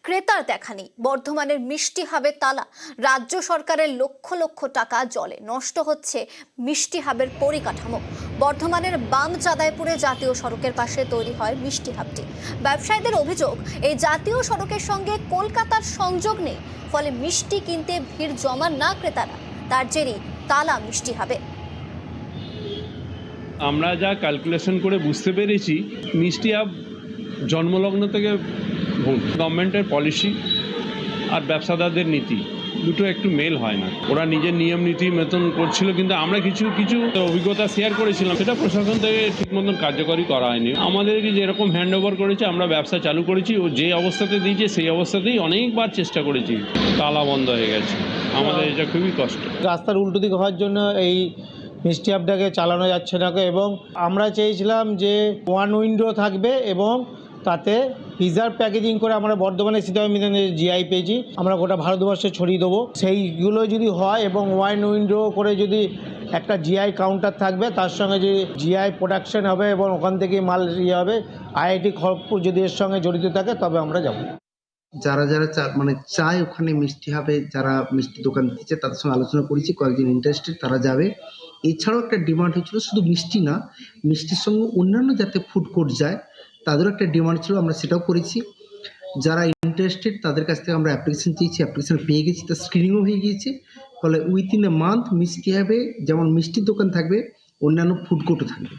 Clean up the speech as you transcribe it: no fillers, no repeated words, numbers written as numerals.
ক্রেতার দেখা নেই। বর্ধমানের মিষ্টি হাবে তালা। রাজ্য সরকারের লক্ষ লক্ষ টাকা জলে। নষ্ট হচ্ছে মিষ্টি হাবের পরিকাঠামো। বর্ধমানের বামচাঁদাইপুরে জাতীয় সড়কের পাশে তৈরি হয় মিষ্টি হাবটি। ব্যবসায়ীদের অভিযোগ, এই জাতীয় সড়কের সঙ্গে কলকাতার সংযোগ নেই, ফলে মিষ্টি কিনতে ভিড় জমান না ক্রেতারা। তার জেরেই তালা মিষ্টি হাবে। আমরা যা ক্যালকুলেশন করে বুঝতে পেরেছি, মিষ্টি হাব জন্মলগ্ন থেকে ভুল। গভর্নমেন্টের পলিসি আর ব্যবসাদারদের নীতি দুটো একটু মেল হয় না। ওরা নিজের নিয়ম নীতি মতন করছিল, কিন্তু আমরা কিছু অভিজ্ঞতা শেয়ার করেছিলাম, সেটা প্রশাসন থেকে ঠিক মতন কার্যকরী করা হয়নি। আমাদেরকে যেরকম হ্যান্ড ওভার করেছে, আমরা ব্যবসা চালু করেছি, ও যে অবস্থাতে দিয়েছে সেই অবস্থাতেই অনেকবার চেষ্টা করেছি, তালা বন্ধ হয়ে গেছে। আমাদের এটা খুবই কষ্ট। রাস্তার উল্টো দিকে হওয়ার জন্য এই মিষ্টি হাবটাকে চালানো যাচ্ছে না। এবং আমরা চেয়েছিলাম যে ওয়ান উইন্ডো থাকবে এবং তাতে পিজার প্যাকেজিং করে আমরা বর্ধমানে সীতারামমিশনের জিআই পেয়েছি, আমরা গোটা ভারতবর্ষে ছড়িয়ে দেবো। সেইগুলো যদি হয় এবং ওয়ান উইন্ডো করে যদি একটা জিআই কাউন্টার থাকবে, তার সঙ্গে যদি জিআই প্রোডাকশন হবে এবং ওখান থেকে মাল হবে, আইআইটি খড়গপুর যদি এর সঙ্গে জড়িত থাকে, তবে আমরা যাব। যারা চায় ওখানে মিষ্টি হবে, যারা মিষ্টি দোকান দিচ্ছে তাদের সঙ্গে আলোচনা করেছি, কয়েকজন ইন্টারেস্টেড তারা যাবে। এছাড়াও একটা ডিমান্ড হয়েছিল, শুধু মিষ্টি না, মিষ্টির সঙ্গে অন্যান্য যাতে ফুড কোর্ট যায় তাদেরও একটা ডিমান্ড ছিল, আমরা সেটাও করেছি। যারা ইন্টারেস্টেড তাদের কাছ থেকে আমরা অ্যাপ্লিকেশন চেয়েছি, অ্যাপ্লিকেশন পেয়ে গেছি, তার স্ক্রিনিংও হয়ে গিয়েছে। ফলে উইথিন এ মান্থ মিষ্টি হবে, যেমন মিষ্টির দোকান থাকবে, অন্যান্য ফুড কোর্টও থাকবে।